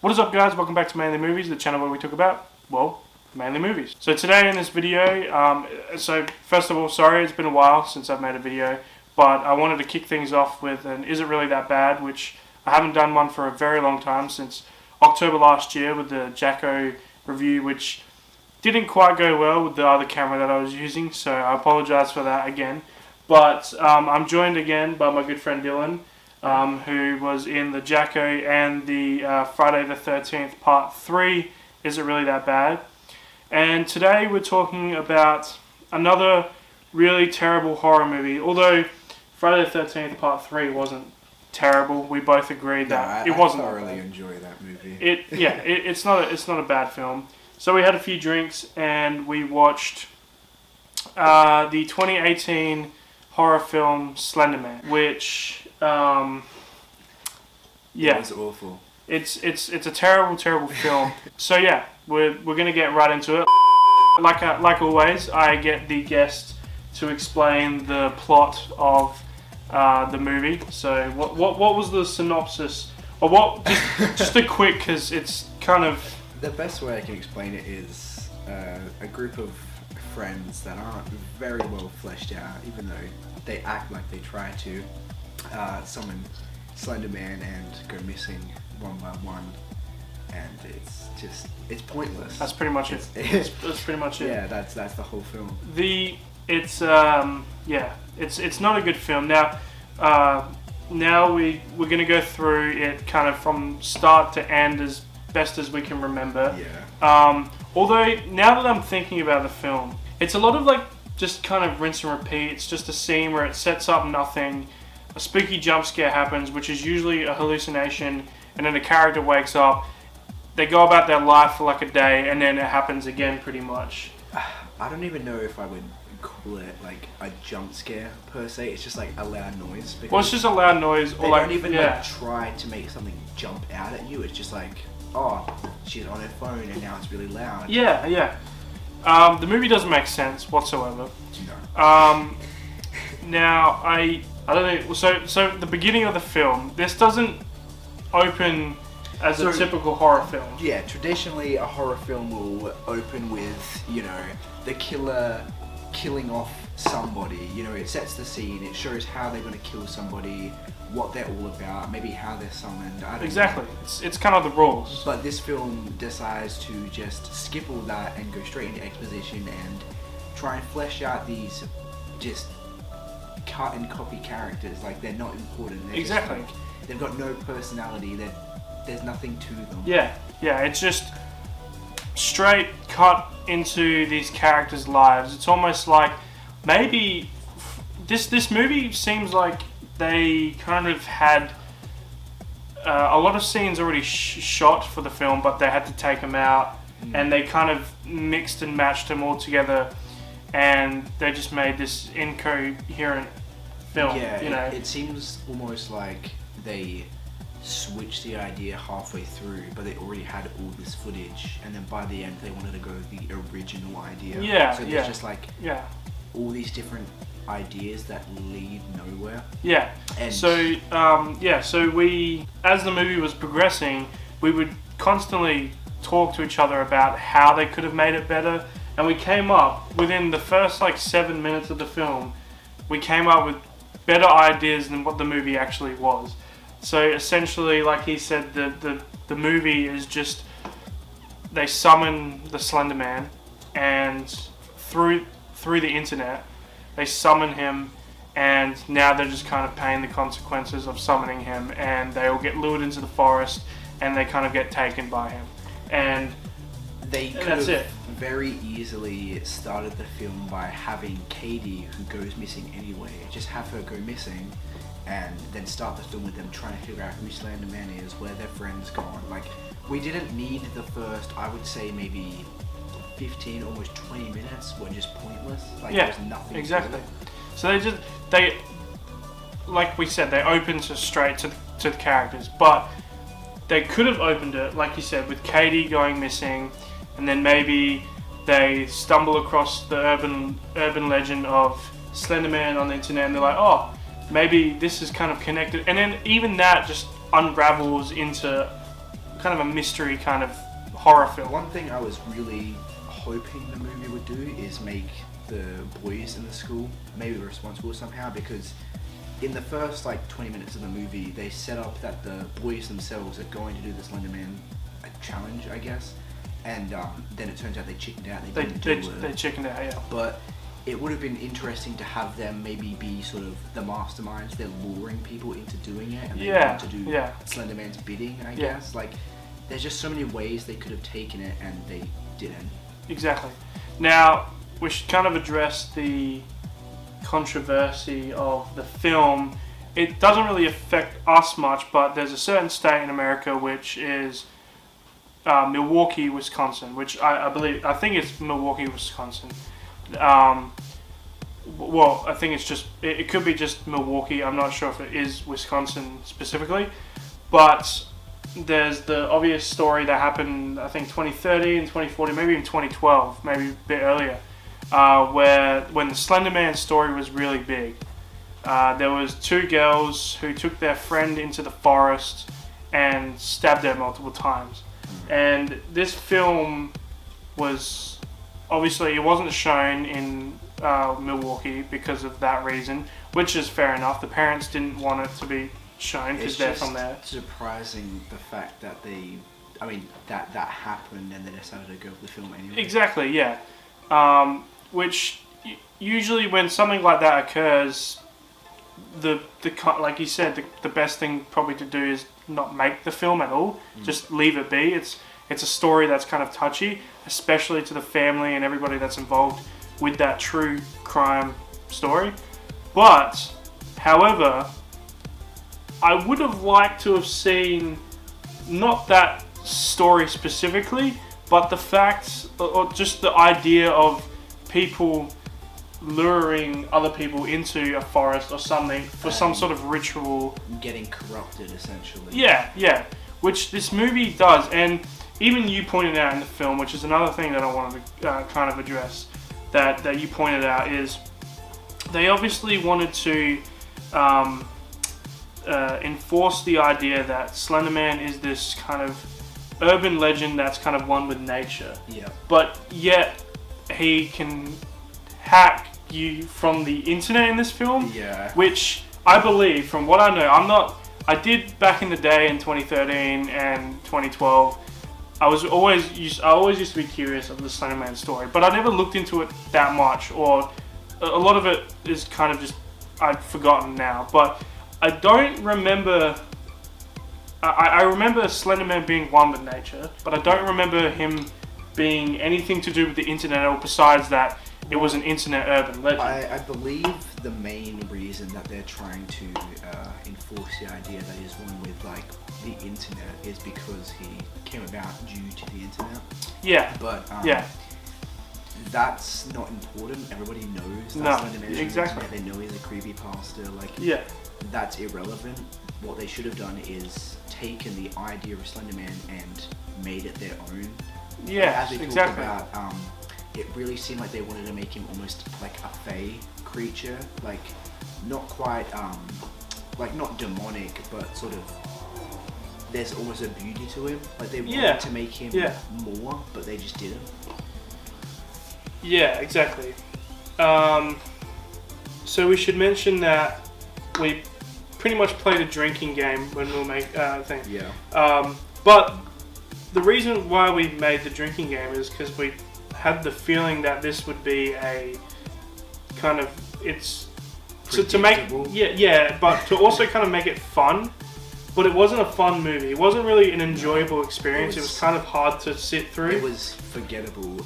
What is up, guys? Welcome back to Mainly Movies, the channel where we talk about, well, mainly movies. So today in this video, so first of all, sorry it's been a while since I've made a video, but I wanted to kick things off with an Is It Really That Bad, which I haven't done one for a very long time, since October last year with the Jacko review, which didn't quite go well with the other camera that I was using, so I apologise for that again. But I'm joined again by my good friend Dylan, who was in the Jacko and the Friday the 13th Part 3, Is It Really That Bad? And today we're talking about another really terrible horror movie. Although Friday the 13th Part 3 wasn't terrible, we both agreed that it wasn't. I thoroughly enjoy that movie. It's not a bad film. So we had a few drinks and we watched the 2018 horror film Slender Man, which It was awful. It's a terrible film. So yeah, we're gonna get right into it. Like always, I get the guest to explain the plot of the movie. So what was the synopsis? Or what? Just a quick, because it's kind of. The best way I can explain it is a group of friends that aren't very well fleshed out, even though they act like they try to. Summon Slender Man and go missing one by one, and it's pointless. That's pretty much it. That's pretty much it. Yeah, that's the whole film. It's not a good film. Now we're gonna go through it kind of from start to end as best as we can remember. Yeah. Although now that I'm thinking about the film, it's a lot of like just kind of rinse and repeat. It's just a scene where it sets up nothing. A spooky jump scare happens, which is usually a hallucination, and then the character wakes up. They go about their life for like a day, and then it happens again pretty much. I don't even know if I would call it like a jump scare per se. It's just like a loud noise. Well, it's just a loud noise, or like don't even like try to make something jump out at you. It's just like, oh, she's on her phone and now it's really loud. Yeah. The movie doesn't make sense whatsoever. No. Now I don't know. So the beginning of the film, this doesn't open as a typical horror film. Yeah, traditionally a horror film will open with, the killer killing off somebody. It sets the scene, it shows how they're going to kill somebody, what they're all about, maybe how they're summoned. I don't know. It's kind of the rules. But this film decides to just skip all that and go straight into exposition and try and flesh out these just cut and copy characters. Like, they're not important. They're exactly. just like, they've got no personality. There's nothing to them. Yeah. It's just straight cut into these characters' lives. It's almost like maybe this movie seems like they kind of had a lot of scenes already shot for the film, but they had to take them out, and they kind of mixed and matched them all together, and they just made this incoherent film. Yeah, it seems almost like they switched the idea halfway through, but they already had all this footage, and then by the end they wanted to go with the original idea. So there's just like all these different ideas that lead nowhere. Yeah. And so we, as the movie was progressing, we would constantly talk to each other about how they could have made it better, and we came up within the first like 7 minutes of the film, we came up with better ideas than what the movie actually was. So essentially, like he said, the movie is just they summon the Slender Man, and through the internet they summon him, and now they're just kind of paying the consequences of summoning him, and they all get lured into the forest, and they kind of get taken by him, and that's it. Very easily started the film by having Katie, who goes missing anyway, just have her go missing, and then start the film with them trying to figure out who Slender Man is, where their friend's gone. Like, we didn't need the first, I would say maybe 15, almost 20 minutes were just pointless. Like, there's nothing exactly. So they like we said, they opened straight to the characters, but they could have opened it, like you said, with Katie going missing, and then maybe they stumble across the urban legend of Slender Man on the internet, and they're like, oh, maybe this is kind of connected, and then even that just unravels into kind of a mystery kind of horror film. One thing I was really hoping the movie would do is make the boys in the school maybe responsible somehow, because in the first like 20 minutes of the movie they set up that the boys themselves are going to do the Slender Man challenge, I guess, and then it turns out they chickened out. They chickened out, yeah. But it would have been interesting to have them maybe be sort of the masterminds. They're luring people into doing it, and they want to do Slender Man's bidding, I guess. Like, there's just so many ways they could have taken it, and they didn't. Exactly. Now, we should kind of address the controversy of the film. It doesn't really affect us much, but there's a certain state in America which is Milwaukee, Wisconsin, which I think it's Milwaukee, Wisconsin. Well, I think it's just, it could be just Milwaukee. I'm not sure if it is Wisconsin specifically, but there's the obvious story that happened, I think 2013, 2014, maybe even 2012, maybe a bit earlier, where when the Slender Man story was really big, there was two girls who took their friend into the forest and stabbed her multiple times. And this film was, obviously it wasn't shown in Milwaukee because of that reason, which is fair enough. The parents didn't want it to be shown because they're from there. It's surprising the fact that that happened and they decided to go with the film anyway. Exactly, yeah. Which usually when something like that occurs, like you said, the best thing probably to do is not make the film at all. Just leave it be. It's a story that's kind of touchy, especially to the family and everybody that's involved with that true crime story. But, however, I would have liked to have seen not that story specifically, but the fact, or just the idea of people luring other people into a forest or something for some sort of ritual. Getting corrupted, essentially. Yeah. Which this movie does. And even you pointed out in the film, which is another thing that I wanted to kind of address, that you pointed out, is they obviously wanted to enforce the idea that Slender Man is this kind of urban legend that's kind of one with nature. Yeah. But yet he can hack you from the internet in this film. Yeah. Which I believe, from what I know, I did back in the day in 2013 and 2012. I always used to be curious of the Slender Man story, but I never looked into it that much, or a lot of it is kind of just, I've forgotten now. But I don't remember. I remember Slender Man being one with nature, but I don't remember him being anything to do with the internet, or besides that, it was an internet urban legend. I believe the main reason that they're trying to enforce the idea that he's one with like the internet is because he came about due to the internet. Yeah. But that's not important. Everybody knows that's Slender Man. Exactly. They know he's a creepypasta. Like, that's irrelevant. What they should have done is taken the idea of Slender Man and made it their own. Yeah, as we exactly. talked about, it really seemed like they wanted to make him almost like a fae creature, like not quite, like not demonic, but sort of. There's almost a beauty to him. Like they wanted to make him more, but they just didn't. Yeah, exactly. So we should mention that we pretty much played a drinking game when we'll make thing. Yeah. But the reason why we made the drinking game is because we had the feeling that this would be a kind of to make but to also kind of make it fun. But it wasn't a fun movie. It wasn't really an enjoyable experience. It was kind of hard to sit through. It was forgettable.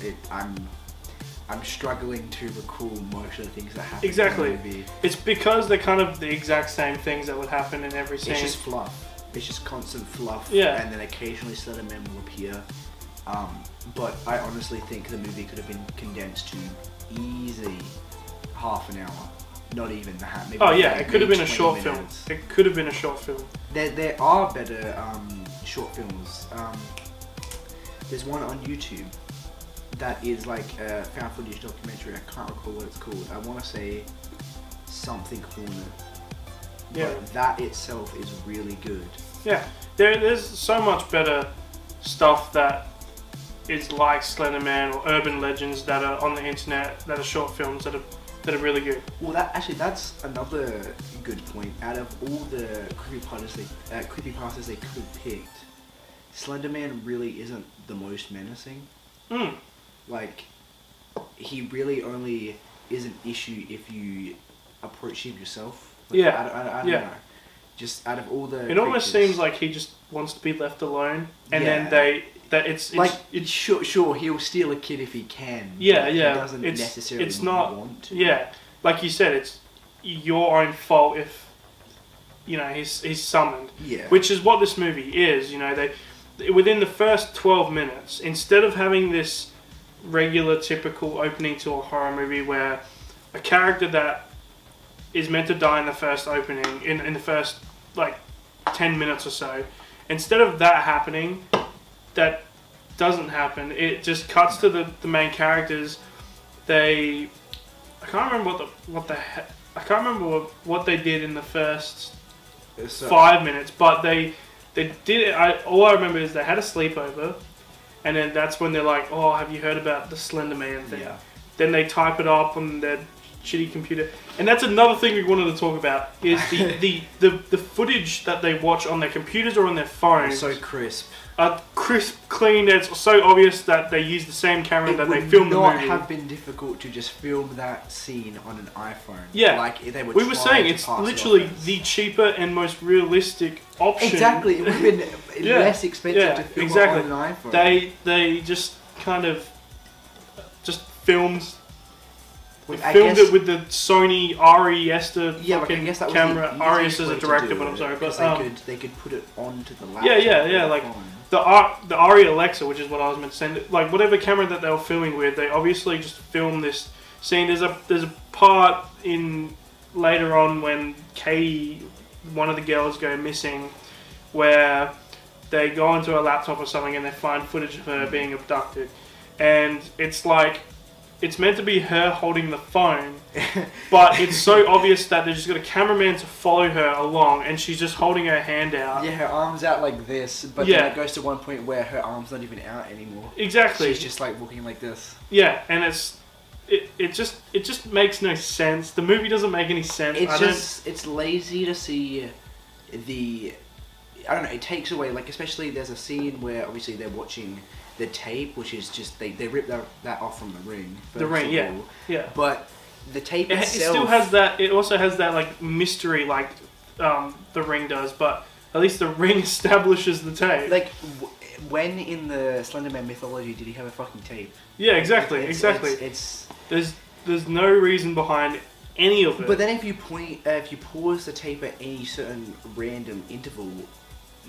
I'm struggling to recall most of the things that happened in the movie. It's because they're kind of the exact same things that would happen in every scene. It's just fluff. It's just constant fluff. Yeah. And then occasionally Slender Man will appear. But I honestly think the movie could have been condensed to easy half an hour. Not even that. Maybe it could have been a short film. It could have been a short film. There are better short films. There's one on YouTube that is like a found footage documentary. I can't recall what it's called. I want to say something Corner. Yeah. But that itself is really good. Yeah. There's so much better stuff that is like Slender Man or urban legends that are on the internet that are short films that are really good. Well, that's another good point. Out of all the creepypastas they could have picked, Slender Man really isn't the most menacing. Like, he really only is an issue if you approach him yourself. Like, I don't know. Just out of all the It almost seems like he just wants to be left alone, and then sure he'll steal a kid if he can. Yeah, but yeah. He doesn't necessarily it's not, want to. Yeah, like you said, it's your own fault if he's summoned. Yeah. Which is what this movie is. They within the first 12 minutes, instead of having this regular typical opening to a horror movie where a character that is meant to die in the first opening in the first 10 minutes or so, instead of that happening, that doesn't happen. It just cuts to the main characters. I can't remember I can't remember what they did in the first 5 minutes, but they did it. All I remember is they had a sleepover, and then that's when they're like, "Oh, have you heard about the Slender Man thing?" Yeah. Then they type it up on their shitty computer, and that's another thing we wanted to talk about is the footage that they watch on their computers or on their phones. So crisp. Crisp, clean. It's so obvious that they use the same camera that they filmed the movie. It would not have been difficult to just film that scene on an iPhone. Yeah, like they were. We were saying it's literally the cheaper and most realistic option. Exactly, it would have been less expensive to film it on an iPhone. They just kind of filmed. I filmed guess, it with the Sony Ariesta I guess that camera. Was Ariesta's a director, but I'm sorry, but they could put it onto the laptop. Yeah, like the Ari Alexa, which is what I was meant to say. Like whatever camera that they were filming with, they obviously just filmed this scene. There's a part in later on when Katie, one of the girls, go missing, where they go onto a laptop or something and they find footage of her being abducted, and it's like. It's meant to be her holding the phone, but it's so obvious that they just got a cameraman to follow her along, and she's just holding her hand out. Yeah, her arm's out like this, but then it goes to one point where her arm's not even out anymore. Exactly. She's just like walking like this. Yeah, and it just makes no sense. The movie doesn't make any sense. It's lazy to see I don't know, it takes away, like, especially there's a scene where obviously they're watching the tape, which is just they rip that off from the ring. The ring, yeah. But the tape itself, it still has that. It also has that like mystery, like the ring does. But at least the ring establishes the tape. Like when in the Slender Man mythology did he have a fucking tape? Yeah, exactly. It's there's no reason behind any of it. But then if you pause the tape at any certain random interval,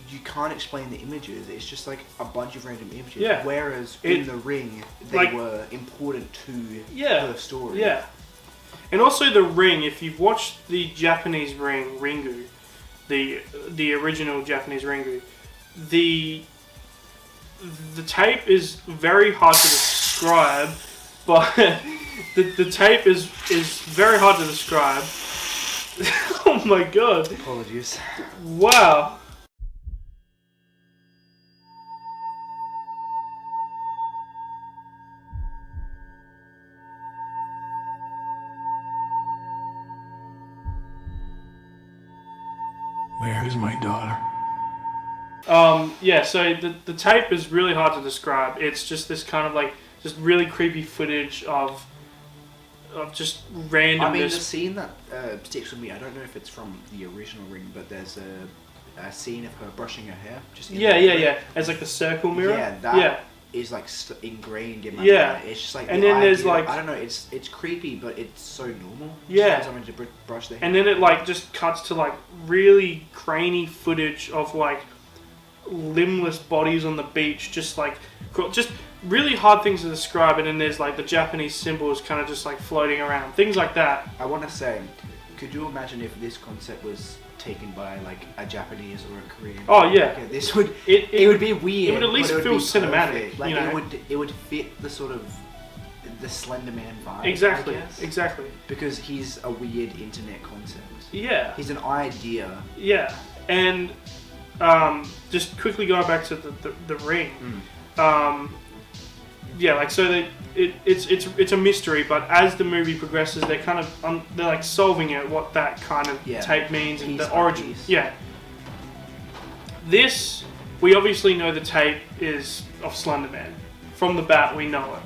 you can't explain the images. It's just like a bunch of random images. Yeah. Whereas in the ring, they were important to her story. Yeah. And also the ring. If you've watched the Japanese ring, Ringu, the original Japanese Ringu, the tape is very hard to describe, but the tape is very hard to describe. Oh my god. Apologies. Wow. Where is my daughter? So the tape is really hard to describe. It's just this kind of like just really creepy footage of just randomness. I mean, the scene that sticks with me, I don't know if it's from the original Ring, but there's a scene of her brushing her hair. Just As like the circle mirror. Yeah, that is like ingrained in my mind. It's just like, and then there's like, I don't know, it's creepy, but it's so normal. Yeah. Just someone to brush their hair. And then it like just cuts to like really grainy footage of like limbless bodies on the beach, just really hard things to describe. And then there's like the Japanese symbols kind of just like floating around, things like that. I want to say, could you imagine if this concept was taken by like a Japanese or a Korean? Oh yeah, this would it would be weird. It would at least feel cinematic. Like it would fit the sort of the Slender Man vibe. Exactly. Because he's a weird internet concept. Yeah. He's an idea. Yeah, and just quickly going back to the ring. Yeah, like so it's a mystery, but as the movie progresses, they're kind of they're like solving it, what that kind of tape means and the origin. Yeah. This, we obviously know the tape is of Slender Man. From the bat, we know it.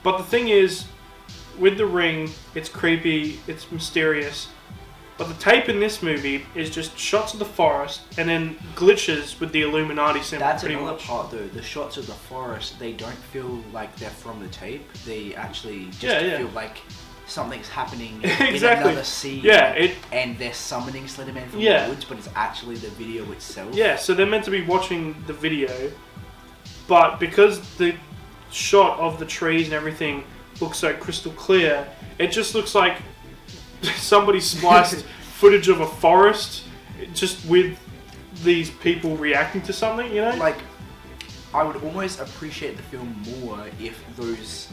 But the thing is, with the ring, it's creepy, it's mysterious. But the tape in this movie is just shots of the forest and then glitches with the Illuminati symbol. That's another part though. The shots of the forest, they don't feel like they're from the tape. They actually just feel like something's happening in another scene. Yeah, and they're summoning Slender Man from the woods, but it's actually the video itself. Yeah, so they're meant to be watching the video, but because the shot of the trees and everything looks so crystal clear, it just looks like somebody spliced footage of a forest just with these people reacting to something, you know? Like, I would almost appreciate the film more if those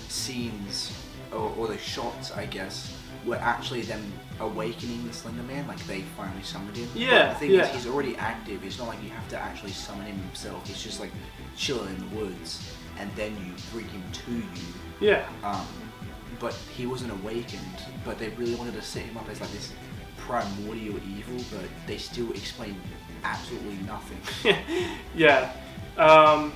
scenes, or the shots, I guess, were actually them awakening the Slender Man, like they finally summoned him. Yeah, but the thing is, he's already active. It's not like you have to actually summon him himself. He's just like chilling in the woods, and then you bring him to you. Yeah. But he wasn't awakened, but they really wanted to set him up as like this primordial evil, but they still explain absolutely nothing. Yeah.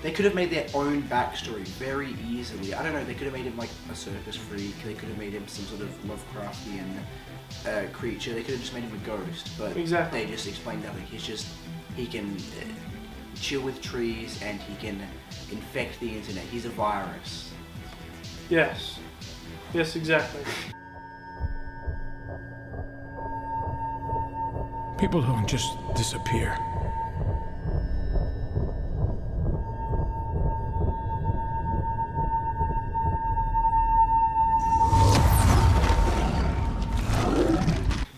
They could have made their own backstory very easily. I don't know, they could have made him like a circus freak, they could have made him some sort of Lovecraftian creature, they could have just made him a ghost, but they just explained nothing. He can chill with trees and he can infect the internet. He's a virus. Yes. Yes, exactly. People don't just disappear.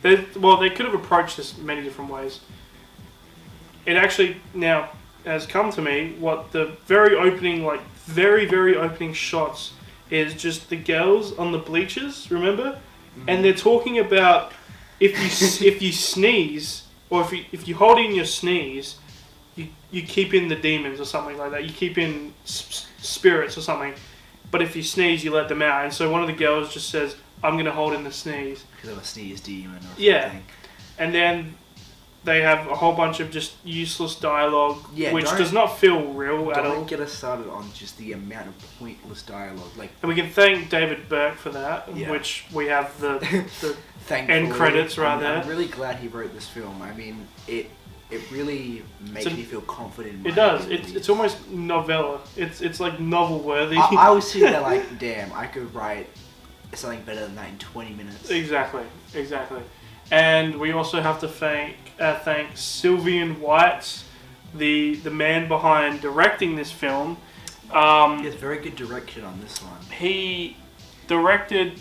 They could have approached this many different ways. It actually now has come to me what the very opening shots is just the girls on the bleachers, remember? Mm-hmm. And they're talking about if you sneeze, or if you hold in your sneeze, you keep in the demons or something like that. You keep in spirits or something. But if you sneeze, you let them out. And so one of the girls just says, I'm going to hold in the sneeze. Because of a sneeze demon or something. Yeah. And then they have a whole bunch of just useless dialogue, which does not feel real at all. Don't get us started on just the amount of pointless dialogue. And we can thank David Burke for that, which we have the end credits right there. I'm really glad he wrote this film. I mean, it really makes me feel confident. It does. It's almost novella. It's like novel worthy. I was sitting there like, damn, I could write something better than that in 20 minutes. Exactly. And we also have to thank Sylvian White, the man behind directing this film. He has very good direction on this one. He directed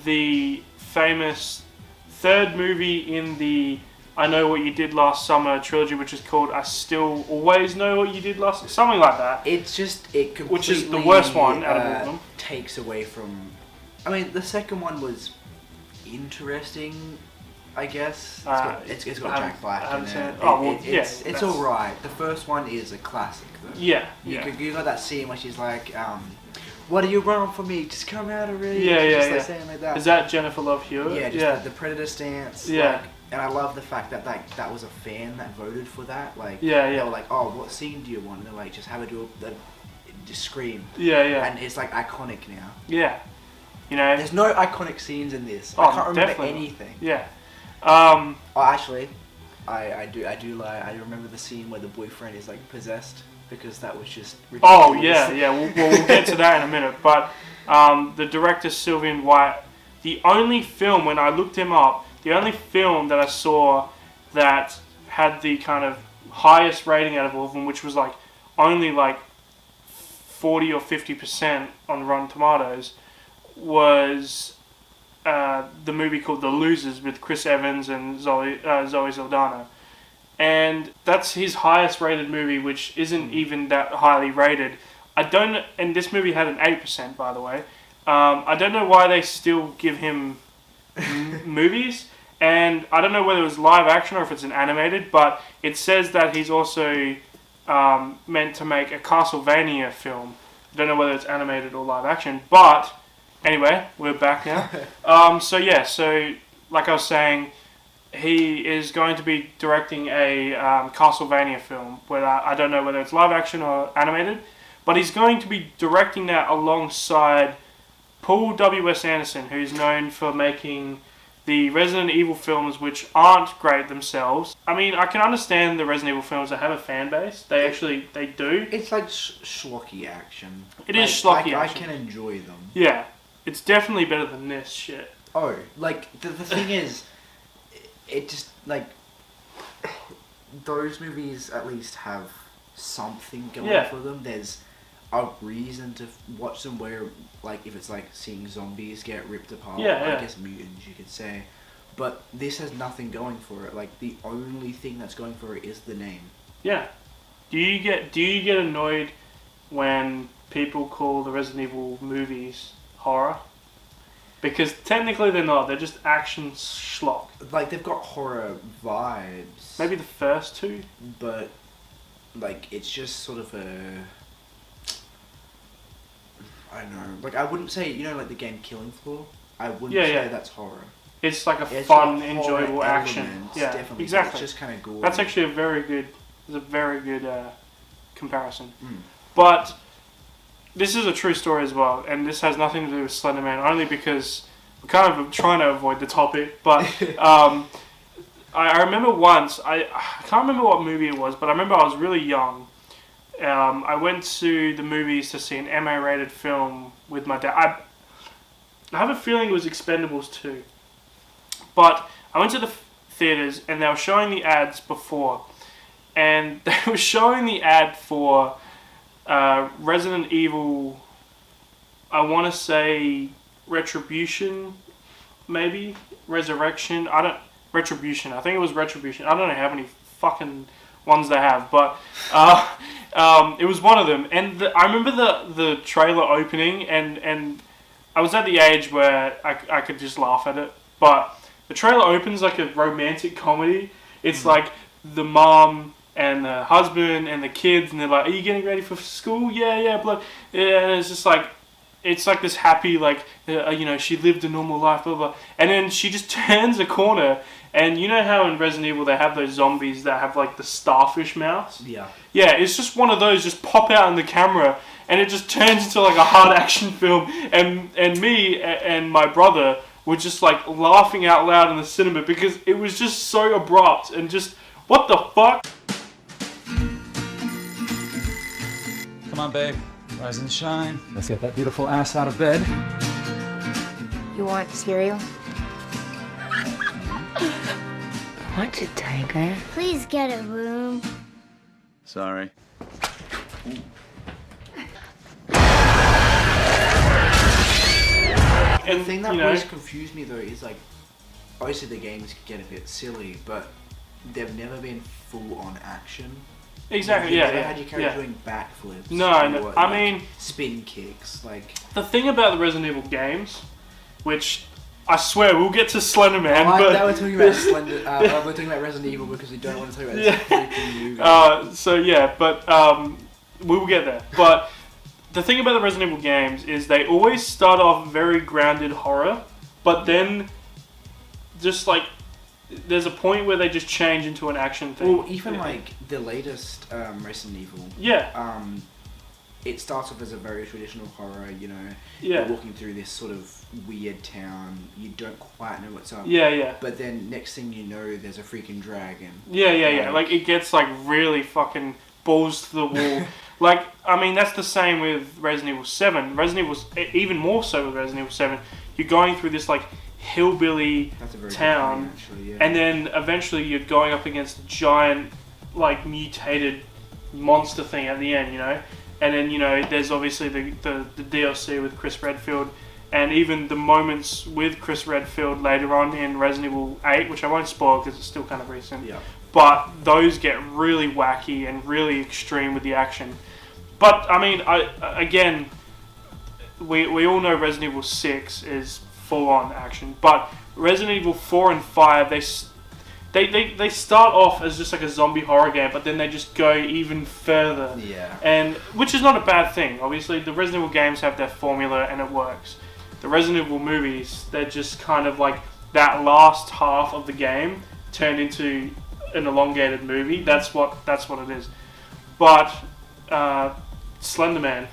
the famous third movie in the I Know What You Did Last Summer trilogy, which is called I Still Always Know What You Did Last... Something like that. It completely... Which is the worst one out of all of them. Takes away from... I mean, the second one was interesting, I guess. It's got Jack Black in it. It's alright. The first one is a classic, though. Yeah. You got that scene where she's like, what do you want from me? Just come out already. Yeah. Saying like that. Is that Jennifer Love Hewitt? Yeah, just the Predator stance. Yeah. And I love the fact that that was a fan that voted for that. They were like, oh, what scene do you want? And they're like, just have her do just scream. Yeah. And it's like iconic now. Yeah. You know, there's no iconic scenes in this. I can't remember anything. Yeah. Actually, I do lie. I remember the scene where the boyfriend is like possessed, because that was just ridiculous. Oh yeah. We'll get to that in a minute. But the director Sylvian White, the only film, when I looked him up, the only film that I saw that had the kind of highest rating out of all of them, which was like only like 40 or 50% on Rotten Tomatoes, was the movie called The Losers with Chris Evans and Zoe Saldana. And that's his highest rated movie, which isn't even that highly rated. And this movie had an 8%, by the way. I don't know why they still give him movies. And I don't know whether it was live action or if it's an animated, but it says that he's also meant to make a Castlevania film. I don't know whether it's animated or live action, but anyway, we're back now. So like I was saying, he is going to be directing a Castlevania film. Where I don't know whether it's live action or animated, but he's going to be directing that alongside Paul W.S. Anderson, who's known for making the Resident Evil films, which aren't great themselves. I mean, I can understand the Resident Evil films that have a fan base. They do. It's like schlocky action. It is schlocky action. I can enjoy them. Yeah. It's definitely better than this shit. Oh, like, the thing is, it just, like, those movies at least have something going for them. There's a reason to watch them where, like, if it's like seeing zombies get ripped apart, I guess mutants you could say, but this has nothing going for it. Like, the only thing that's going for it is the name. Yeah. Do you get annoyed when people call the Resident Evil movies horror? Because technically they're not, they're just action schlock. Like, they've got horror vibes. Maybe the first two? But, like, it's just sort of a... I don't know. Like, I wouldn't say, you know, like the game Killing Floor? I wouldn't say that's horror. It's like a fun, enjoyable action. Yeah, definitely. exactly. It's just kind of gory. That's actually a very good comparison. But this is a true story as well, and this has nothing to do with Slender Man, only because we're kind of trying to avoid the topic. But I remember once, I can't remember what movie it was, but I remember I was really young. I went to the movies to see an MA-rated film with my dad. I have a feeling it was Expendables 2. But I went to the theaters and they were showing the ads before. And they were showing the ad for Resident Evil, I want to say Retribution, maybe? Resurrection? Retribution. I think it was Retribution. I don't know how many fucking ones they have, but it was one of them. And I remember the trailer opening, and I was at the age where I could just laugh at it. But the trailer opens like a romantic comedy. It's like the mom and the husband and the kids, and they're like, "Are you getting ready for school?" Yeah, blah. Yeah, and it's just like, it's like this happy, like, she lived a normal life, blah, blah. And then she just turns a corner, and you know how in Resident Evil they have those zombies that have, like, the starfish mouths? Yeah. Yeah, it's just one of those just pop out in the camera, and it just turns into, like, a hard action film. And me and my brother were just, like, laughing out loud in the cinema because it was just so abrupt and just, what the fuck? Come on, babe. Rise and shine. Let's get that beautiful ass out of bed. You want cereal? Want a tiger? Please get a room. Sorry. The thing that always confused me though is, like, obviously the games get a bit silly, but they've never been full on action. Exactly, You've never had your character doing backflips. No, or, I mean, spin kicks. Like, the thing about the Resident Evil games, which I swear we'll get to Slender Man, but now we're talking about we're talking about Resident Evil because we don't want to talk about this freaking movie. We will get there. But the thing about the Resident Evil games is they always start off very grounded horror, but then just like there's a point where they just change into an action thing. Well, even like the latest Resident Evil. Yeah. It starts off as a very traditional horror, you know. Yeah. You're walking through this sort of weird town. You don't quite know what's up. Yeah. But then next thing you know, there's a freaking dragon. Yeah. Like it gets like really fucking balls to the wall. Like, I mean, that's the same with Resident Evil 7. Resident Evil, even more so with Resident Evil 7. You're going through this like hillbilly town, point, actually, yeah. And then eventually you're going up against a giant, like, mutated monster thing at the end, you know. And then, you know, there's obviously the DLC with Chris Redfield, and even the moments with Chris Redfield later on in Resident Evil 8, which I won't spoil because it's still kind of recent. Yeah. But those get really wacky and really extreme with the action. But I mean, we all know Resident Evil 6 is full-on action. But Resident Evil 4 and 5, they start off as just like a zombie horror game, but then they just go even further. Yeah. And which is not a bad thing. Obviously, the Resident Evil games have their formula and it works. The Resident Evil movies, they're just kind of like that last half of the game turned into an elongated movie. That's what it is. But Slender Man.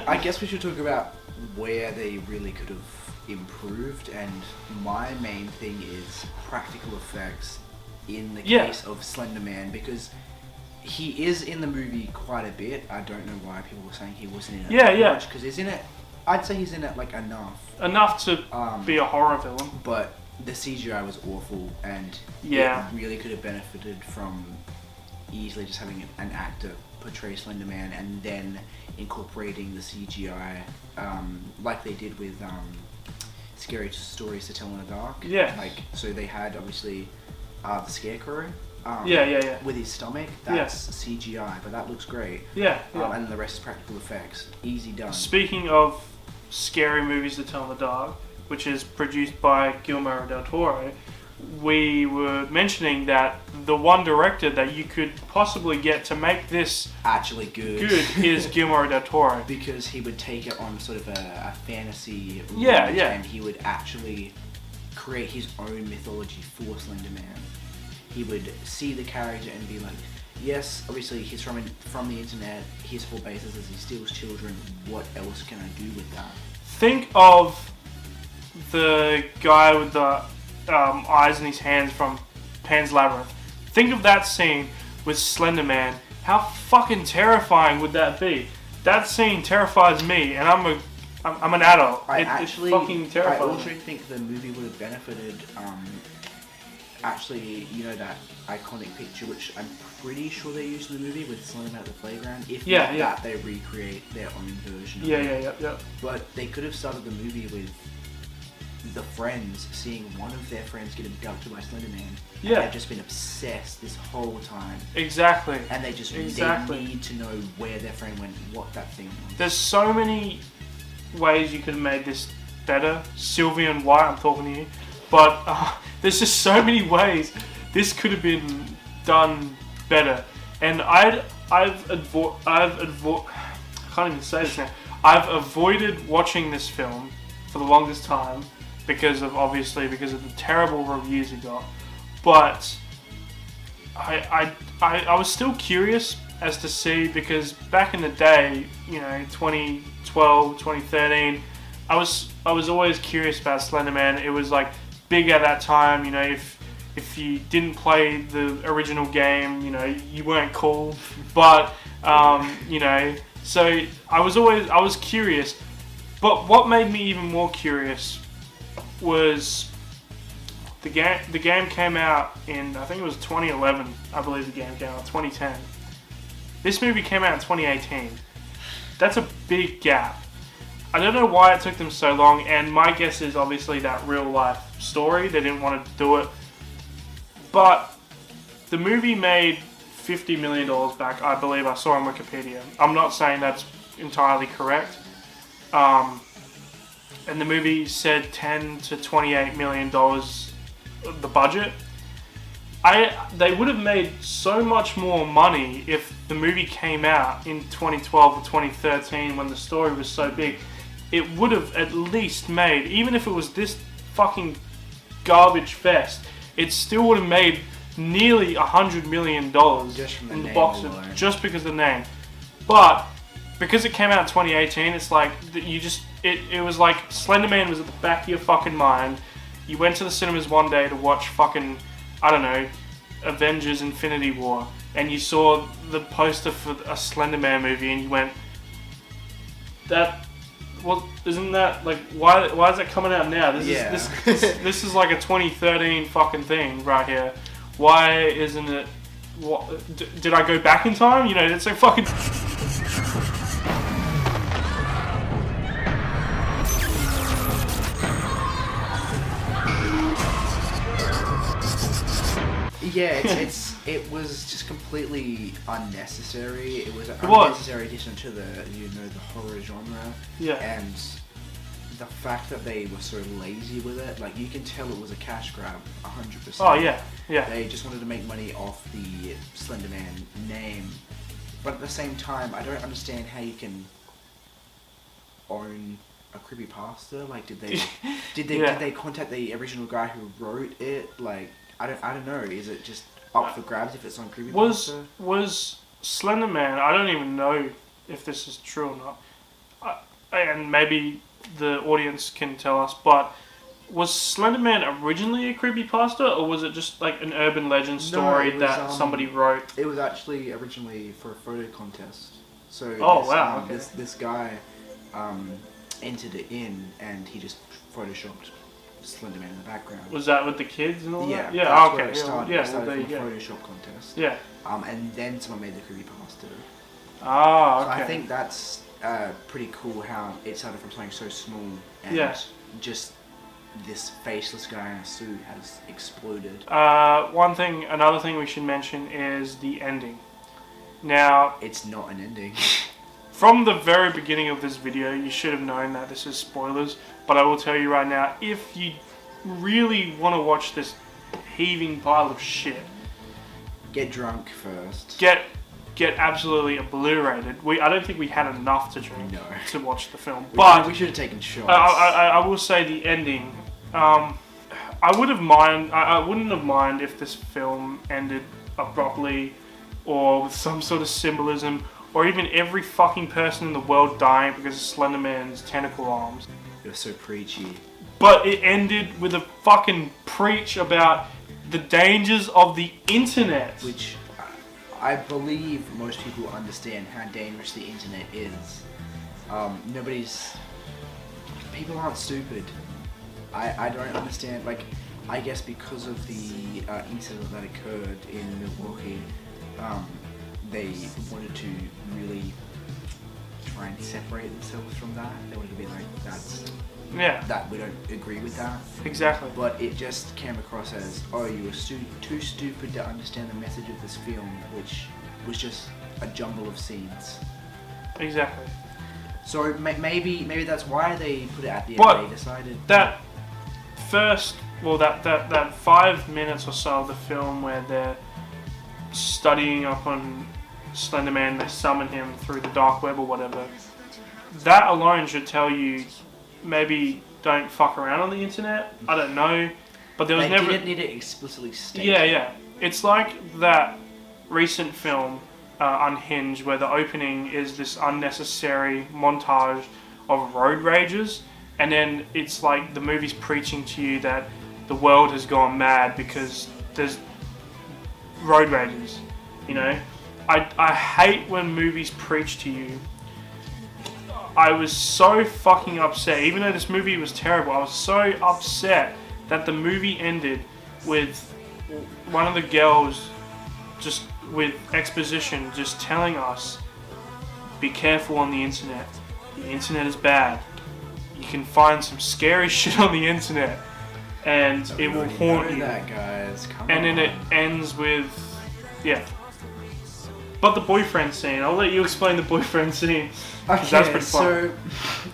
I guess we should talk about where they really could have improved, and my main thing is practical effects in the case of Slender Man, because he is in the movie quite a bit. I don't know why people were saying he wasn't in it much, because he's in it. I'd say he's in it like enough to be a horror villain, but the CGI was awful, and it really could have benefited from easily just having an actor portray Slender Man and then incorporating the CGI like they did with Scary Stories to Tell in the Dark. Yeah. Like, so they had obviously the Scarecrow with his stomach. That's CGI, but that looks great. Yeah. And the rest is practical effects. Easy done. Speaking of Scary Movies to Tell in the Dark, which is produced by Guillermo del Toro, we were mentioning that the one director that you could possibly get to make this actually good is Guillermo del Toro, because he would take it on sort of a fantasy and he would actually create his own mythology for Slender Man. He would see the character and be like, yes, obviously he's from the internet, his whole basis is he steals children, what else can I do with that? Think of the guy with the eyes in his hands from Pan's Labyrinth. Think of that scene with Slender Man. How fucking terrifying would that be? That scene terrifies me, and I'm an adult. It's fucking terrifying. I also think the movie would have benefited. Actually, you know that iconic picture, which I'm pretty sure they used in the movie with Slender Man at the playground. If not that, they recreate their own version. Yeah. But they could have started the movie with the friends seeing one of their friends get abducted by Slender Man. And they've just been obsessed this whole time. Exactly. And they just they need to know where their friend went, what that thing was. There's so many ways you could have made this better. Sylvia and White, I'm talking to you. But there's just so many ways this could have been done better. And I can't even say this now. I've avoided watching this film for the longest time because of the terrible reviews it got. But I was still curious as to see, because back in the day, 2012, 2013, I was always curious about Slender Man. It was like big at that time. If you didn't play the original game, you weren't cool. But so I was curious. But what made me even more curious was the game. The game came out in, I think it was 2011. I believe the game came out 2010. This movie came out in 2018. That's a big gap. I don't know why it took them so long, and my guess is obviously that real life story. They didn't want to do it. But the movie made $50 million back, I believe I saw on Wikipedia. I'm not saying that's entirely correct. And the movie said $10 to $28 million the budget. They would have made so much more money if the movie came out in 2012 or 2013 when the story was so big. It would have at least made, even if it was this fucking garbage fest, it still would have made nearly $100 million in the box office, just because of the name. But because it came out in 2018, it's like it was like Slender Man was at the back of your fucking mind. You went to the cinemas one day to watch fucking, I don't know, Avengers Infinity War, and you saw the poster for a Slender Man movie, and you went, isn't that like, why is that coming out now? This is like a 2013 fucking thing right here. Why isn't it? Did I go back in time? It's like fucking. Yeah, it was just completely unnecessary. It was an unnecessary addition to the the horror genre. Yeah. And the fact that they were so lazy with it, like you can tell it was a cash grab, 100%. Oh yeah, yeah. They just wanted to make money off the Slender Man name, but at the same time, I don't understand how you can own a creepypasta. Like, did they contact the original guy who wrote it? Like, I don't know. Is it just up for grabs if it's on creepypasta? Was Slender Man? I don't even know if this is true or not, and maybe the audience can tell us. But was Slender Man originally a creepypasta, or was it just like an urban legend story that somebody wrote? It was actually originally for a photo contest. So this guy entered it in, and he just photoshopped Slender Man in the background. Was that with the kids and all that? Yeah. Yeah. Okay. It started. Yeah. It started Well, there from you a go. Photoshop contest. Yeah. And then someone made the creepypasta. Ah. Okay. So I think that's pretty cool how it started from something so small and just this faceless guy in a suit has exploded. Another thing we should mention is the ending. Now, it's not an ending. From the very beginning of this video, you should have known that this is spoilers, but I will tell you right now, if you really want to watch this heaving pile of shit, get drunk first. Get absolutely obliterated. I don't think we had enough to drink to watch the film, but we should have taken shots. I will say the ending. I wouldn't have mind if this film ended abruptly, or with some sort of symbolism, or even every fucking person in the world dying because of Slender Man's tentacle arms. You're so preachy. But it ended with a fucking preach about the dangers of the internet. Which I believe most people understand how dangerous the internet is. People aren't stupid. I don't understand, like, I guess because of the incident that occurred in Milwaukee, they wanted to really try and separate themselves from that. They wanted to be like, that we don't agree with that. Exactly. But it just came across as, oh, you were too stupid to understand the message of this film, which was just a jumble of scenes. Exactly. So maybe that's why they put it at the end. They decided that that 5 minutes or so of the film where they're studying up on Slender Man, they summon him through the dark web or whatever. That alone should tell you maybe don't fuck around on the internet. I don't know, but there was never. They didn't need it explicitly stated. Yeah. It's like that recent film Unhinged, where the opening is this unnecessary montage of road rages, and then it's like the movie's preaching to you that the world has gone mad because there's road rages. You know, I hate when movies preach to you. I was so fucking upset, even though this movie was terrible. I was so upset that the movie ended with one of the girls just with exposition just telling us, be careful on the internet. The internet is bad. You can find some scary shit on the internet and it will haunt you. That, guys. Come and on. then it ends with, But the boyfriend scene, I'll let you explain the boyfriend scene. Okay, that's pretty fun. So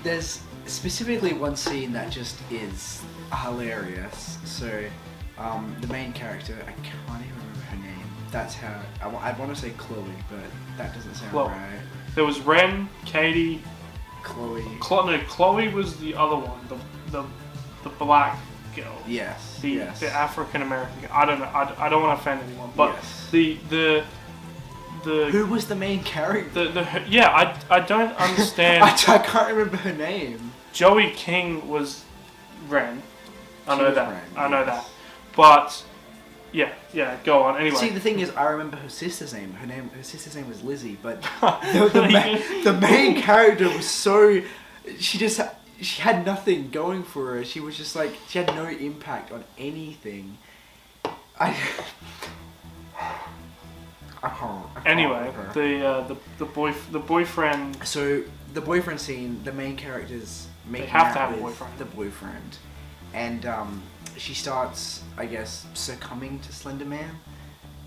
there's specifically one scene that just is hilarious. So the main character, I can't even remember her name. That's how I want to say Chloe, but that doesn't sound right. There was Ren, Katie, Chloe. Chloe was the other one, the black girl. Yes. The African American girl. I don't know. I don't want to offend anyone, but the who was the main character? I don't understand. I can't remember her name. Joey King was Ren. I know that. Ren, I know that. But go on. Anyway. See, the thing is, I remember her sister's name. Her sister's name was Lizzie, but the main character was so. She had nothing going for her. She was just like, she had no impact on anything. I can't anyway, the boyfriend. So the boyfriend scene, the main characters they make have to have with a boyfriend. The boyfriend, and she starts, I guess, succumbing to Slender Man.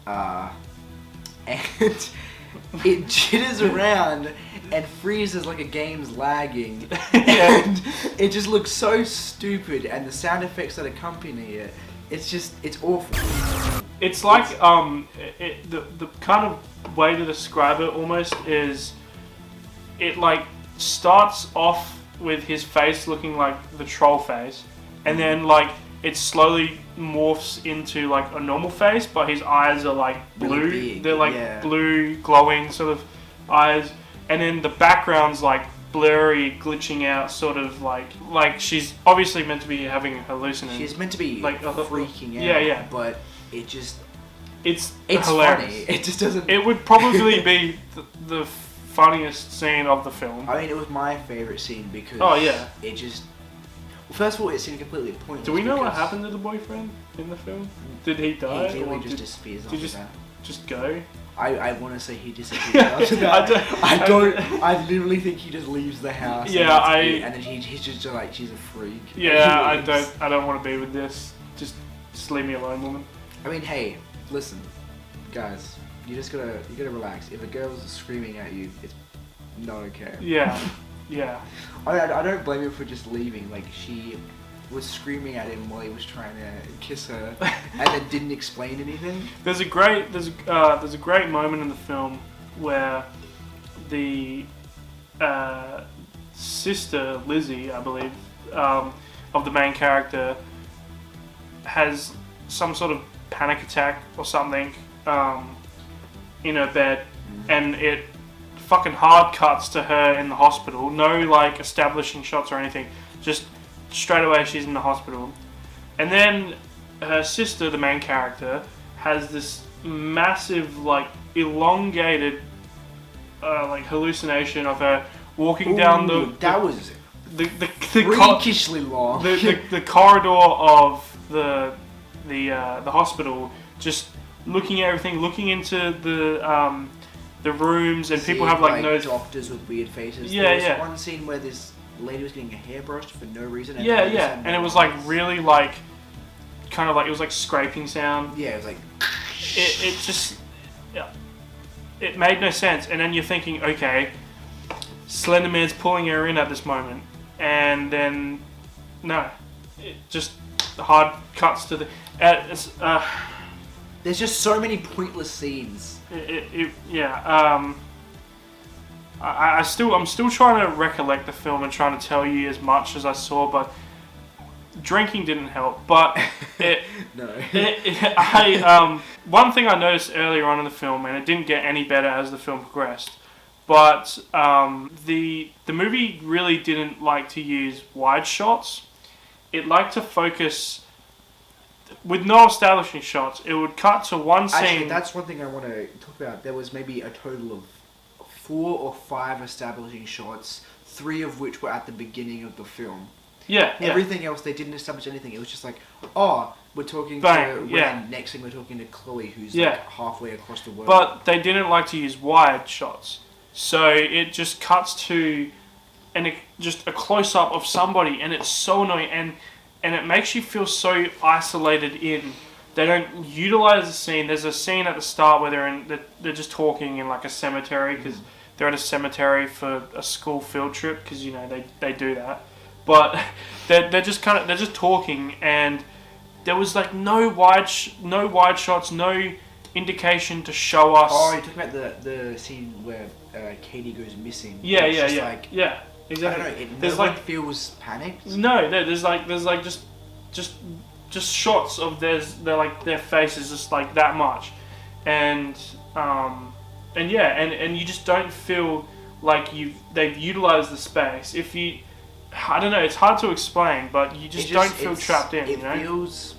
and it jitters around and freezes like a game's lagging, and it just looks so stupid. And the sound effects that accompany it, it's awful. It's like the kind of way to describe it almost is, it like starts off with his face looking like the troll face, and then like it slowly morphs into like a normal face, but his eyes are like blue. Really big, they're like yeah. blue, glowing sort of eyes, and then the background's like blurry, glitching out, sort of like she's obviously meant to be having hallucinations. She's meant to be like freaking out. Yeah. But it just it's hilarious. Funny. It just doesn't. It would probably be the funniest scene of the film. I mean, it was my favorite scene because. Oh yeah. It just. Well, first of all, it seemed completely pointless. Do we know what happened to the boyfriend in the film? Did he die? He or literally just disappears did after that. Just go? I want to say he disappeared after that. I literally think he just leaves the house. Yeah, and then he's just like, she's a freak. Yeah, I don't want to be with this. Just leave me alone, woman. I mean, hey, listen, guys, you gotta relax. If a girl's screaming at you, it's not okay. Yeah. I don't blame him for just leaving. Like, she was screaming at him while he was trying to kiss her, and then didn't explain anything. There's a great moment in the film where the sister Lizzie, I believe, of the main character, has some sort of panic attack or something in her bed, and it fucking hard cuts to her in the hospital. No like establishing shots or anything, just straight away she's in the hospital. And then her sister, the main character, has this massive like elongated like hallucination of her walking down the freakishly long the corridor of the hospital, just looking at everything, looking into the rooms, and people have like no doctors with weird faces. Yeah, there was one scene where this lady was getting her hair brushed for no reason. And and it was like really like kind of like it was like scraping sound. Yeah, it was like it just it made no sense. And then you're thinking, okay, Slender Man's pulling her in at this moment, and then no, it just hard cuts to the. There's just so many pointless scenes. I'm still trying to recollect the film and trying to tell you as much as I saw, but drinking didn't help. But one thing I noticed earlier on in the film, and it didn't get any better as the film progressed, but the movie really didn't like to use wide shots. It liked to focus. With no establishing shots, it would cut to one scene. Actually, that's one thing I want to talk about. There was maybe a total of 4 or 5 establishing shots, 3 of which were at the beginning of the film. Yeah. Everything else, they didn't establish anything. It was just like, oh, we're talking Bang, to Ren. yeah. Next thing, we're talking to Chloe, who's like halfway across the world. But they didn't like to use wide shots, so it just cuts to, just a close up of somebody, and it's so annoying, and it makes you feel so isolated in. They don't utilize the scene. There's a scene at the start where they're just talking in like a cemetery, because they're at a cemetery for a school field trip, because you know they do that. But they're just talking, and there was like no wide shots, no indication to show us. Oh, you're talking about the scene where Katie goes missing. Yeah. Exactly. I don't know. No one feels panicked. No, there's just shots of their faces just like that much, and you just don't feel like they've utilized the space. I don't know, it's hard to explain, but you just don't feel trapped in. It feels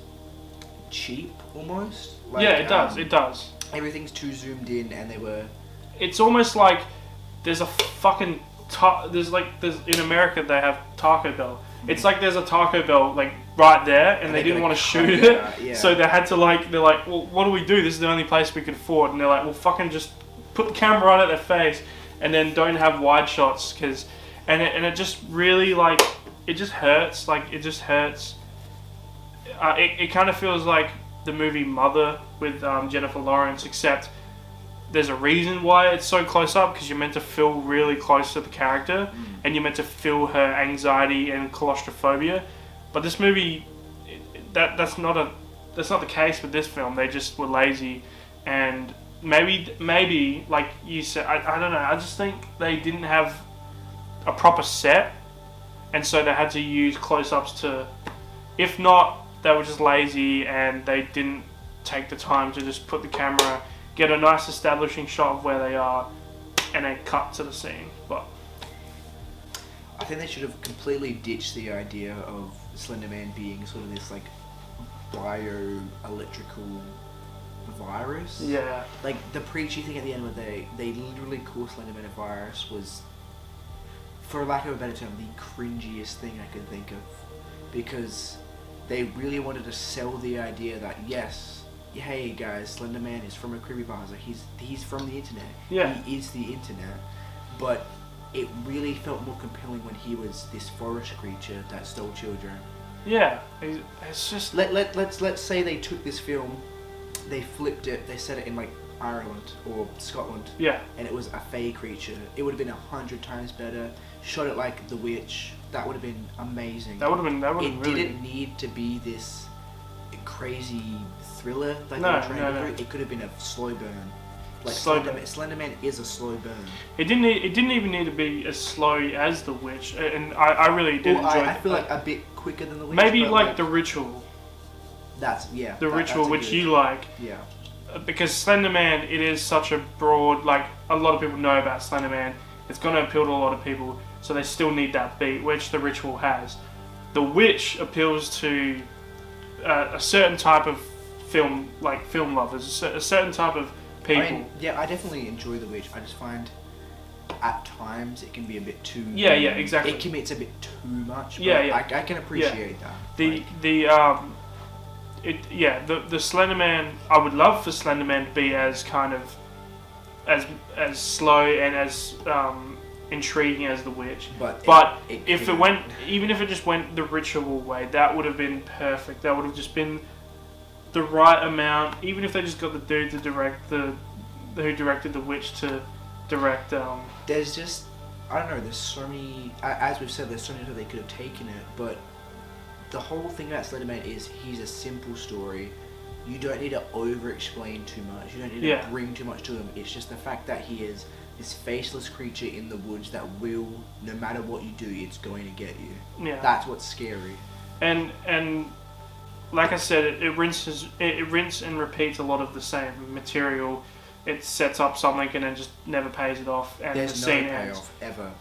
cheap almost. Like, yeah, it does. It does. Everything's too zoomed in, and It's almost like there's a fucking. There's in America they have Taco Bell. It's like there's a Taco Bell like right there, and they didn't want to shoot it, so they had to they're like, well, what do we do? This is the only place we could afford, and they're like, well, fucking just put the camera right at their face, and then don't have wide shots, and it just really it just hurts. It just hurts. It kind of feels like the movie Mother with Jennifer Lawrence, except there's a reason why it's so close up, because you're meant to feel really close to the character, and you're meant to feel her anxiety and claustrophobia. But this movie, that's not the case with this film. They just were lazy, and maybe like you said, I don't know. I just think they didn't have a proper set, and so they had to use close-ups to. If not, they were just lazy and they didn't take the time to just put the camera, get a nice establishing shot of where they are, and then cut to the scene. But I think they should have completely ditched the idea of Slender Man being sort of this like bioelectrical virus. yeah, Like the preachy thing at the end where they literally call Slender Man a virus was, for lack of a better term, the cringiest thing I could think of, because they really wanted to sell the idea that yes, hey guys, Slender Man is from a creepypasta. He's from the internet. Yeah. He is the internet. But it really felt more compelling when he was this forest creature that stole children. yeah. It's just Let's say they took this film, they flipped it, they set it in like Ireland or Scotland, yeah, and it was a fey creature. It would have been 100 times better. Shot it like The Witch. That would have been amazing. that would have been It really. didn't need to be this crazy thriller that No, they were trying no, to no. do. It could have been a slow burn. Like Slow Slender, burn. Slender Man is a slow burn. It didn't even need to be as slow as The Witch, and I really did Well, enjoy. I feel like a bit quicker than The Witch. maybe but like The Ritual, that's The that's Ritual, a which good- you like. Yeah. Because Slender Man, it is such a broad, like, a lot of people know about Slender Man. It's going to appeal to a lot of people, so they still need that beat, which The Ritual has. The Witch appeals to a certain type of film, like film lovers, a certain type of people. I mean, yeah, I definitely enjoy The Witch. I just find at times it can be a bit too. Yeah, exactly. It commits a bit too much. But Yeah. I can appreciate that. The Slender Man, I would love for Slender Man to be as kind of as slow and as intriguing as The Witch. But if it went, even if it just went the Ritual way, that would have been perfect. That would have just been the right amount. Even if they just got the dude to direct who directed The Witch to direct. There's just, I don't know, there's so many, as we've said, there's so many ways they could have taken it, but the whole thing about Slender Man is he's a simple story. You don't need to over-explain too much. You don't need to bring too much to him. It's just the fact that he is this faceless creature in the woods that will, no matter what you do, it's going to get you. Yeah. That's what's scary. And like I said, it rinses and repeats a lot of the same material. It sets up something and then just never pays it off, and There's the no scene payoff ends. ever.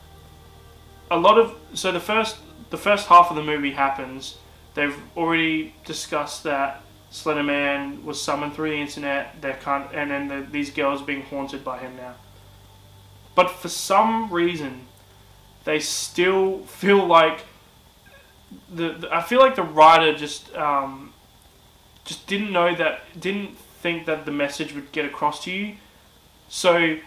The first half of the movie happens. They've already discussed that Slender Man was summoned through the internet. And then these girls are being haunted by him now. But for some reason, they still feel like I feel like the writer just didn't think that the message would get across to you. So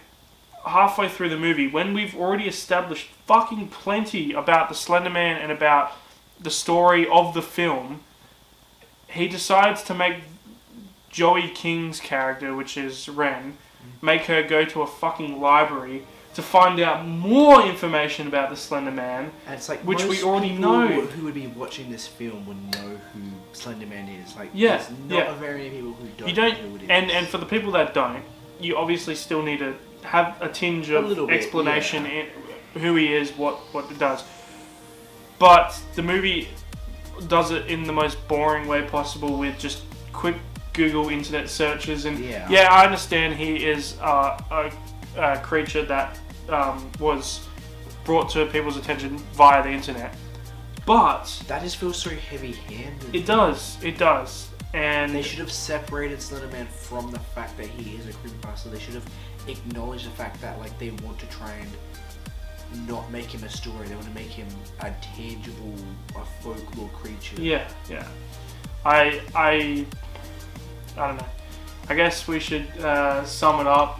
halfway through the movie, when we've already established fucking plenty about the Slender Man and about the story of the film, he decides to make Joey King's character, which is Ren, make her go to a fucking library to find out more information about the Slender Man, And it's like which most we already people know. who would be watching this film would know who Slender Man is. Like, Yeah, there's not yeah. very many people who don't You know don't, who it is. and for the people that don't, you obviously still need to have a tinge A of little bit, explanation yeah. in who he is, what it does. But the movie does it in the most boring way possible with just quick Google internet searches, and Yeah. I understand he is a creature that was brought to people's attention via the internet, but that just feels so heavy-handed. it does, and They should have separated Slender Man from the fact that he is a creepypasta. They should have acknowledged the fact that like they want to try and not make him a story. They want to make him a tangible, a folklore creature. Yeah. I don't know. I guess we should sum it up.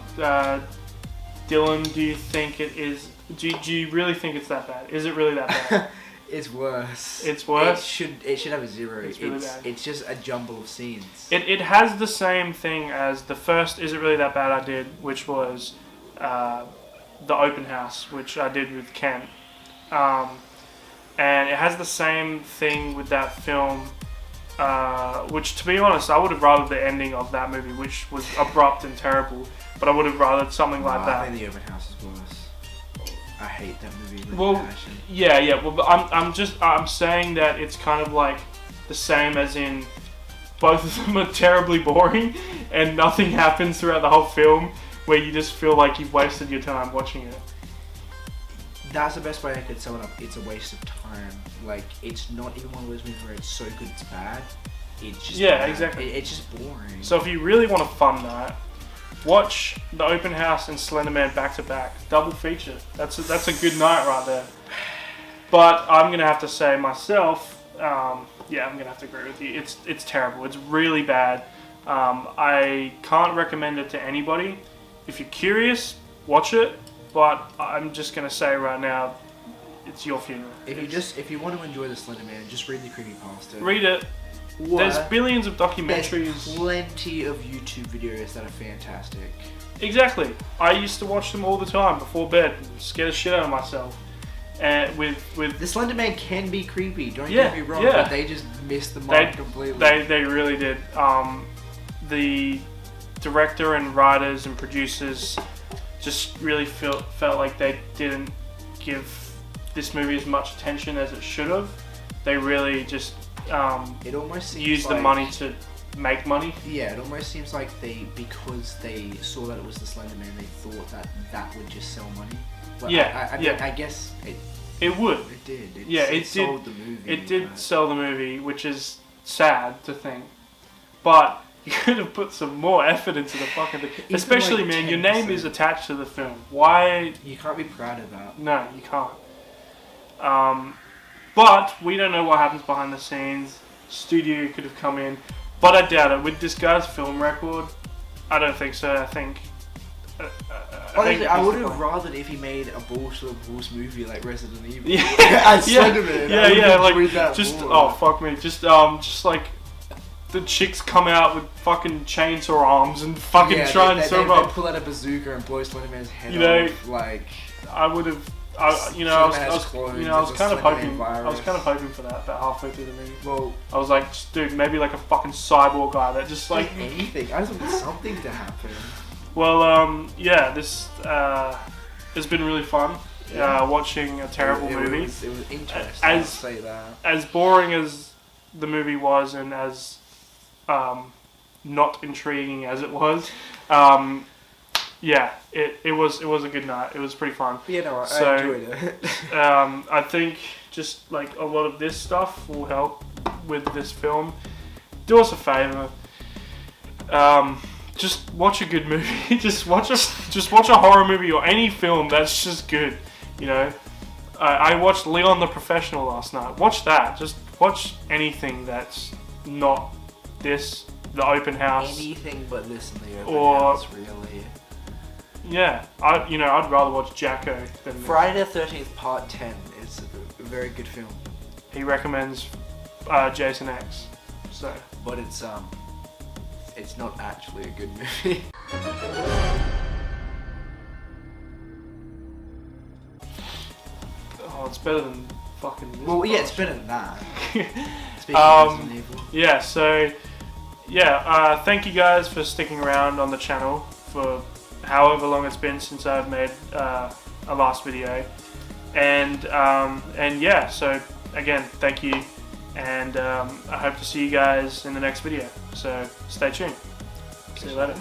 Dylan, do you think it is? Do you really think it's that bad? Is it really that bad? It's worse. It's worse? It should have a 0. It's really bad. It's just a jumble of scenes. It has the same thing as the first Is It Really That Bad I did, which was the open house, which I did with Ken. And it has the same thing with that film, which, to be honest, I would have rathered the ending of that movie, which was abrupt and terrible, but I would have rathered something like that. I think the open house is worse. I hate that movie with Well, passion. yeah. Well, but I'm saying that it's kind of like the same, as in both of them are terribly boring, and nothing happens throughout the whole film, where you just feel like you've wasted your time watching it. That's the best way I could sum it up. It's a waste of time. Like, it's not even one of those movies where it's so good it's bad. It's just bad. Exactly. It's just boring. So if you really want a fun night, watch The Open House and Slender Man back to back. Double feature. That's a good night right there. But I'm gonna have to say myself, I'm gonna have to agree with you. It's terrible. It's really bad. I can't recommend it to anybody. If you're curious, watch it. But I'm just gonna say right now, it's your funeral. If you want to enjoy the Slender Man, just read the creepypasta. Read it. There's billions of documentaries. There's plenty of YouTube videos that are fantastic. Exactly. I used to watch them all the time before bed and scare the shit out of myself. And with the Slender Man can be creepy. Don't get me wrong, but they just missed the mark completely. They really did. The director and writers and producers just really felt like they didn't give this movie as much attention as it should have. They really just it almost seems used like, the money to make money. Yeah, it almost seems like because they saw that it was the Slender Man, they thought that would just sell money. Well, I guess it would. It did. It sold did. The movie. It did sell the movie, which is sad to think. But you could have put some more effort into the fucking thing. Especially, man, your name is attached to the film. Why? You can't be proud of that. No, you can't. But we don't know what happens behind the scenes. Studio could have come in. But I doubt it. With this guy's film record, I don't think so. I think... Honestly, I would have rathered if he made a Balls movie like Resident Evil. Yeah, Slender Man. like just fuck me, just like the chicks come out with fucking chainsaw arms and fucking try and serve up. They pull out a bazooka and blow Slender Man's head off. Like I would have, I was kind of hoping for that. But halfway through the movie, well, I was like, dude, maybe like a fucking cyborg guy that just like anything. I just want something to happen. Well, this has been really fun. Watching a terrible movie. It was interesting. I'll say that. As boring as the movie was, and as not intriguing as it was, it was a good night. It was pretty fun. Yeah, no, I enjoyed it. I think just like a lot of this stuff will help with this film. Do us a favor. Just watch a good movie. just watch a horror movie or any film that's just good. You know, I watched Leon the Professional last night. Watch that. Just watch anything that's not this. The Open House. Anything but this in the Open House, really. Yeah, I'd rather watch Jacko than Friday the 13th Part 10 is a very good film. He recommends Jason X. So, but it's not actually a good movie. Oh, it's better than fucking this. Well, yeah, it's better than that. Thank you guys for sticking around on the channel for however long it's been since I've made a last video. So again, thank you. And I hope to see you guys in the next video. So stay tuned. See you later.